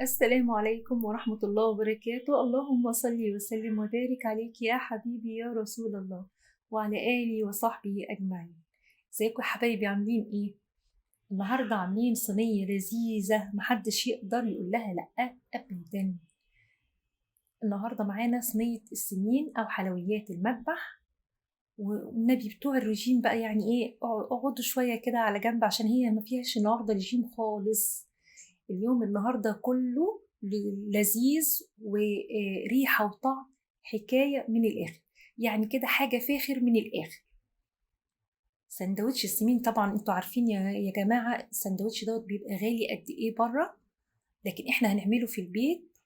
السلام عليكم ورحمة الله وبركاته. اللهم صل وسلم وبارك عليك يا حبيبي يا رسول الله وعلى آله وصحبه أجمعين. ازيكم يا حبايبي، عاملين ايه؟ النهاردة عاملين صينية لذيذة محدش يقدر يقول لها لأ أبدا. النهاردة معانا صينية السمين أو حلويات المذبح. والنبي بتوع الرجيم بقى يعني ايه، اقعدوا شوية كده على جنب عشان هي ما فيهاش النهاردة رجيم خالص. اليوم النهاردة كله لذيذ وريحة وطعم حكاية من الآخر، يعني كده حاجة فاخر من الآخر. سندوتش السمين طبعا انتوا عارفين يا جماعة، السندوتش دوت بيبقى غالي قد ايه بره، لكن احنا هنعمله في البيت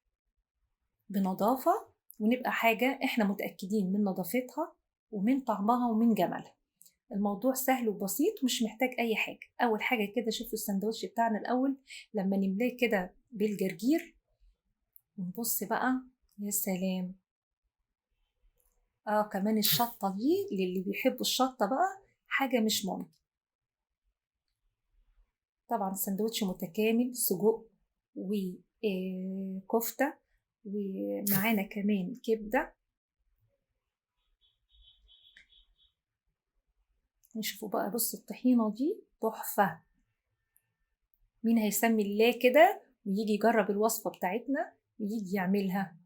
بنظافة، ونبقى حاجة احنا متأكدين من نظافتها ومن طعمها ومن جمالها. الموضوع سهل وبسيط ومش محتاج اي حاجة. اول حاجة كده شوفوا السندوتش بتاعنا الاول لما نملاه كده بالجرجير ونبص بقى، يا سلام. كمان الشطة دي للي بيحبوا الشطة بقى حاجة مش ممكن. طبعا السندوتش متكامل، سجق وكفتة ومعانا كمان كبدة. نشوفوا بقى، بص الطحينة دي تحفة. مين هيسمي الله كده ويجي يجرب الوصفة بتاعتنا ويجي يعملها؟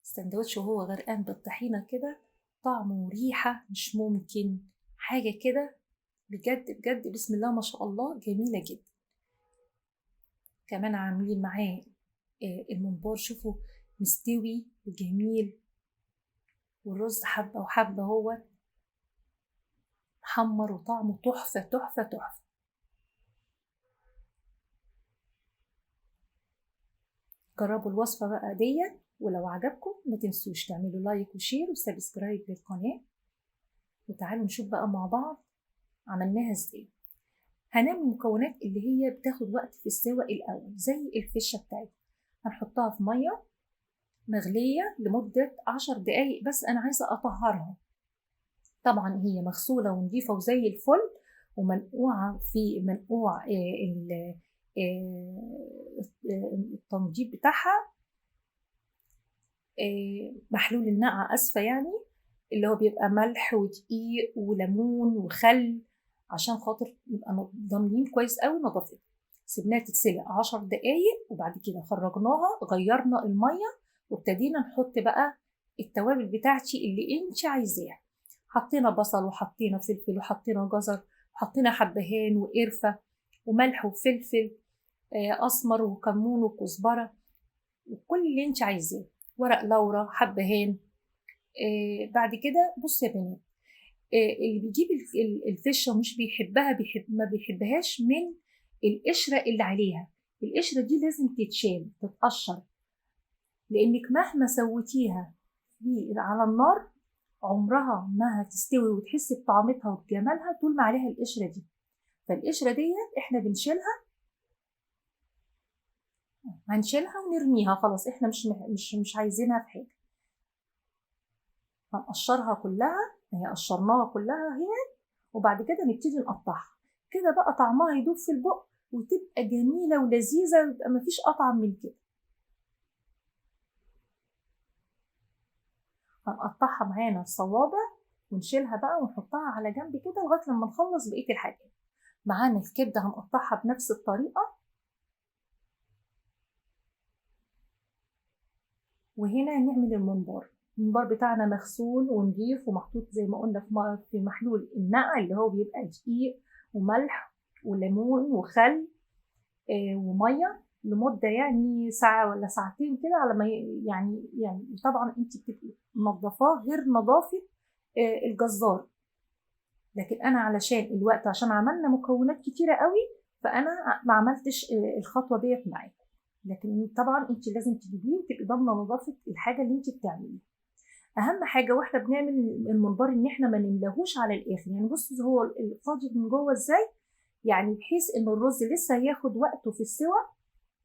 السندوتش وهو غرقان بالطحينة كده، طعمه وريحة مش ممكن، حاجة كده بجد بجد بسم الله ما شاء الله جميلة جدا. كمان عاملين معاه الممبار، شوفوا مستوي وجميل، والرز حبة وحبة هو محمر وطعمه تحفة تحفة تحفة. جربوا الوصفة بقى ديت، ولو عجبكم ما تنسوش تعملوا لايك وشير وسبسكرايب للقناة. وتعالوا نشوف بقى مع بعض عملناها ازاي. هنعمل المكونات اللي هي بتاخد وقت في السوا الأول، زي الفشة بتاعتنا. هنحطها في مية مغلية لمدة 10 دقايق، بس أنا عايزة أطهرها. طبعا هي مغسولة ونضيفة وزي الفل، ومنقوعة في منقوع التنظيف بتاعها، محلول النقع أسفة يعني، اللي هو بيبقى ملح ودقيق وليمون وخل، عشان خاطر نبقى ضامنين كويس قوي نظافتها. سيبناها تتسلق 10 دقايق، وبعد كده خرجناها غيرنا المية، وابتدينا نحط بقى التوابل بتاعتي اللي انت عايزاها. حطينا بصل وحطينا فلفل وحطينا جزر وحطينا حبهان وقرفة وملح وفلفل أسمر وكمون وكزبرة وكل اللي انت عايزاه، ورق لورا حبهان. بعد كده بص يا بنات، اللي بيجيب الفشة ومش بيحبها ما بيحبهاش من القشرة اللي عليها. القشرة دي لازم تتشال تتقشر، لأنك مهما سويتيها على النار عمرها ما هتستوي وتحسي بطعمتها وبجمالها طول ما عليها القشرة دي. فالقشرة ديت احنا بنشيلها، هنشيلها ونرميها خلاص، احنا مش عايزينها في حاجة. هنقشرها كلها، هي قشرناها كلها هي، وبعد كده نبتدي نقطعها كده بقى، طعمها يدوب في البق وتبقى جميلة ولذيذة، ويبقى مفيش أطعم من كده. هنقطعها معانا الصوابع ونشيلها بقى ونحطها على جنب كده لغاية لما نخلص بقية الحاجات. معانا الكبدة هنقطعها بنفس الطريقة. وهنا هنعمل الممبار. الممبار بتاعنا مغسول ونضيف ومحطوط زي ما قلنا في محلول النقع، اللي هو بيبقى دقيق وملح وليمون وخل وميه لمده يعني ساعه ولا ساعتين كده، على ما يعني طبعا انت بتبقي منظفاه غير نظافه الجزار، لكن انا علشان الوقت عشان عملنا مكونات كتيره قوي فانا ما عملتش الخطوه ديت معاكم. لكن طبعا انت لازم تجيبيه وتبقي ضامنه نظافه الحاجه اللي انت بتعمليها. اهم حاجه واحنا بنعمل الممبار ان احنا ما نملاهوش على الاخر، يعني بص هو الفاضي من جوه ازاي، يعني بحيث ان الرز لسه هياخد وقته في السوى،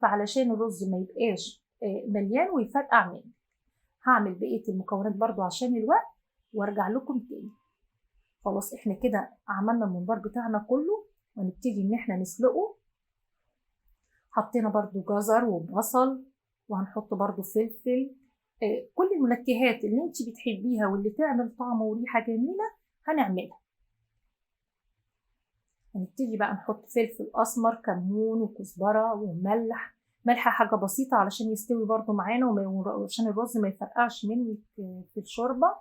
فعلشان الرز ما يبقاش مليان ويفرقع مني. هعمل بقيه المكونات برضو عشان الوقت وارجع لكم تاني. خلاص احنا كده عملنا الممبار بتاعنا كله، ونبتدي ان احنا نسلقه. حطينا برضو جزر وبصل، وهنحط برضو فلفل. كل المنكهات اللي انت بتحبيها واللي تعمل طعم وريحة جميلة هنعملها. هنبتدي بقى نحط فلفل أسمر، كمون وكزبرة وملح. ملح حاجة بسيطة علشان يستوي برضو معانا وعشان الرز ما يفرقعش منك في الشوربة.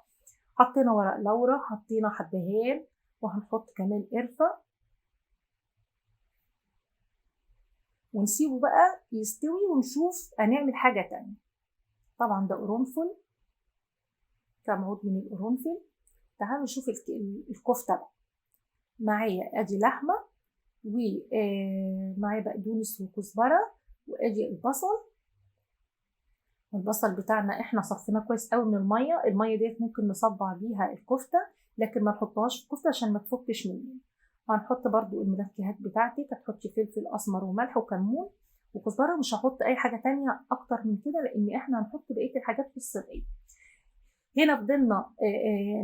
حطينا ورق لورا، حطينا حبهان، وهنحط كمان قرفة، ونسيبه بقى يستوي ونشوف هنعمل حاجة تانية. طبعا ده قرنفل، كام عود من القرنفل. تعالوا نشوف الكفتة بقى. معايا ادي لحمة، ومعايا بقدونس وكزبرة، وادي البصل بتاعنا احنا صفيناه كويس قوي من المية ديت ممكن نصبع بيها الكفتة، لكن ما نحطهاش في الكفتة عشان ما تفكش مننا. هنحط برضو المنكهات بتاعتك، هتحطي فلفل اسمر وملح وكمون وكزبرة. مش هحط اي حاجة تانية اكتر من كده لان احنا هنحط بقية الحاجات في الصينية. هنا فضلنا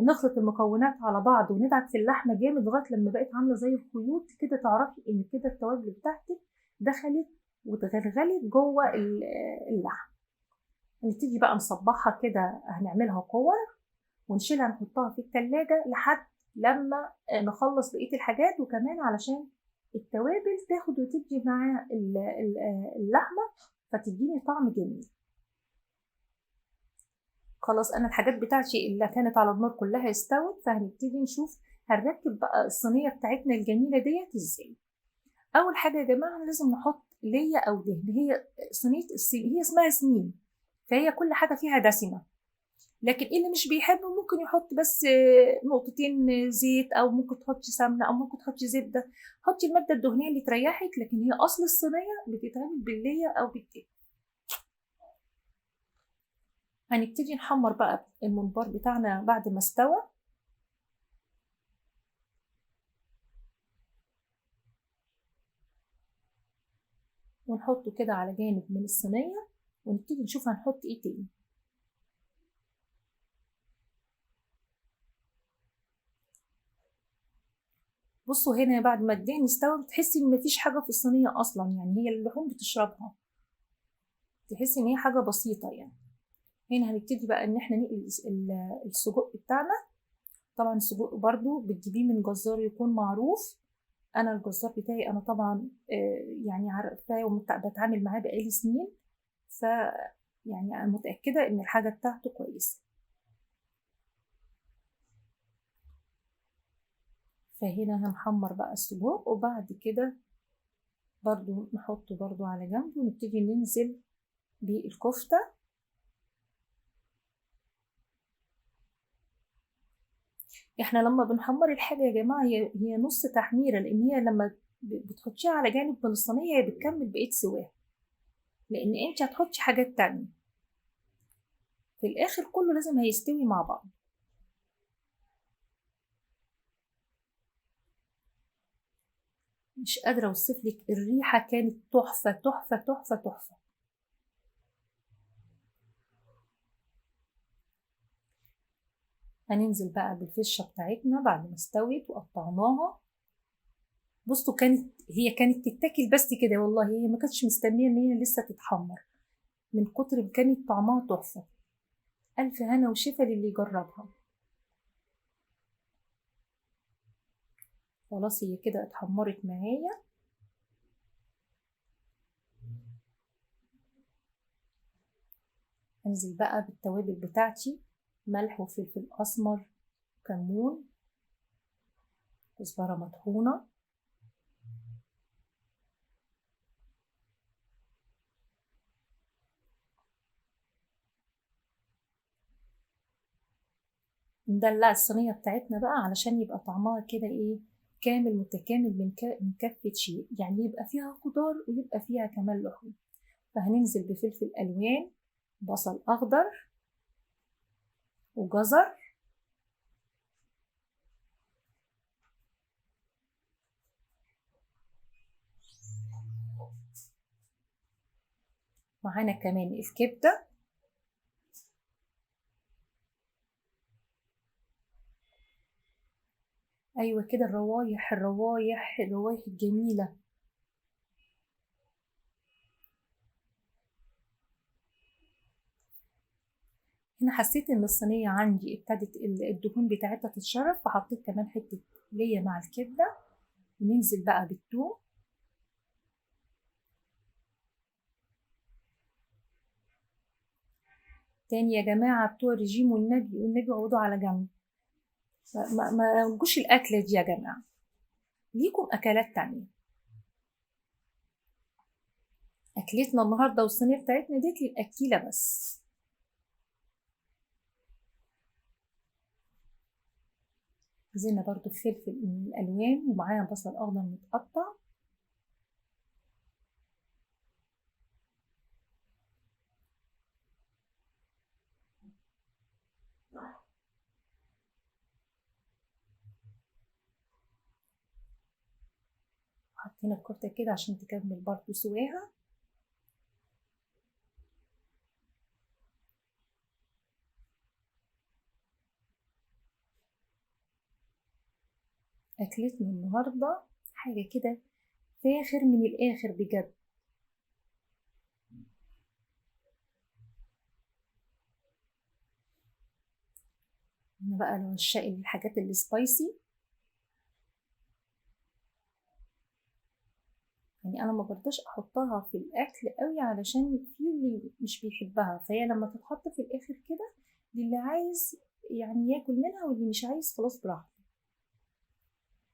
نخلط المكونات على بعض وندعك في اللحمة جامد لغاية لما بقت عاملة زي الخيوط كده، تعرفي ان كده التوابل بتاعتك دخلت واتغلغلت جوه اللحم. هنبتدي بقى نصبحها كده، هنعملها كور ونشيلها نحطها في التلاجة لحد لما نخلص بقية الحاجات، وكمان علشان التوابل تاخد وتدي مع اللحمة فتديني طعم جميل. خلاص انا الحاجات بتاعتي اللي كانت على النار كلها استوت، فهنبتدي نشوف هنركب بقى الصينية بتاعتنا الجميلة ديت ازاي. اول حاجة يا جماعة لازم نحط ليا او دهن. هي صينية هي اسمها سمين، فهي كل حاجة فيها دسمة، لكن اللي مش بيحب ممكن يحط بس نقطتين زيت، او ممكن تحطي سمنة، او ممكن تحطي زبدة. حطي المادة الدهنية اللي تريحك، لكن هي اصل الصينية بتتعمل بالليا او بالدهن. هنبتدي نحمر بقى الممبار بتاعنا بعد ما استوى. ونحطه كده على جانب من الصينية، ونبتدي نشوف هنحط ايه تاني. بصوا هنا بعد ما الدهن استوى بتحسي ان مفيش حاجة في الصينية اصلا، يعني هي اللحوم بتشربها، تحسي ان هي حاجة بسيطة يعني. هنا هنبتدي بقى ان احنا نقلي السجق بتاعنا. طبعا السجق برضو بتجيبيه من جزار يكون معروف. انا الجزار بتاعي انا طبعا يعني عارفاه وبتعامل معاه بقالي سنين، ف يعني انا متأكدة ان الحاجة بتاعته كويسة. فهنا هنحمر بقى السجق، وبعد كده برضو نحطه برضو على جنب، ونبتدي ننزل بالكفتة. احنا لما بنحمر الحاجة يا جماعة هي نص تحميرة، لان هي لما بتحطيها على جانب من الصينية هي بتكمل بقية سواها، لان انت هتحطي حاجات تانية في الاخر كله لازم هيستوي مع بعض. مش قادرة اوصفلك الريحة كانت تحفة تحفة تحفة تحفة. هننزل بقى بالفشة بتاعتنا بعد ما استوت وقطعناها. بصوا هي كانت تتاكل بس كده، والله هي ما كانتش مستنية ان هي لسه تتحمر من كتر ما كانت طعمها تحفة. ألف هنا وشفا للي يجربها. خلاص هي كده اتحمرت معايا. انزل بقى بالتوابل بتاعتي، ملح وفلفل اسمر، كمون، كزبرة مطحونة، ندلع الصينية بتاعتنا بقى علشان يبقى طعمها كده ايه، كامل متكامل من كافة شيء، يعني يبقى فيها خضار ويبقى فيها كمان لحوم. فهننزل بفلفل ألوان، بصل أخضر، وجزر، معانا كمان الكبدة. أيوة كده، الروايح الروايح الروايح الجميلة. أنا حسيت إن الصينية عندي ابتدت الدهون بتاعتها تتشرب، فحطيت كمان حتة ليا مع الكبدة، وننزل بقى بالثوم. تاني يا جماعة بتوع الرجيم، والنبي اقعدوا على جنب، ما تجوش الأكلة دي يا جماعة، ليكم أكلات تانية. أكلتنا النهاردة والصينية بتاعتنا ديت للأكيلة بس. نزلنا برضو بفلفل الألوان، ومعاها بصل أخضر متقطع. حطينا الكفتة كده عشان تكمل برضو سواها. أكلتنا النهاردة حاجة كده فاخر من الآخر بجد. أنا بقى لو عشاق الحاجات السبايسي، يعني أنا ما برضاش أحطها في الأكل قوي علشان في اللي مش بيحبها، فهي لما تتحط في الآخر كده للي عايز يعني ياكل منها، واللي مش عايز خلاص براحته.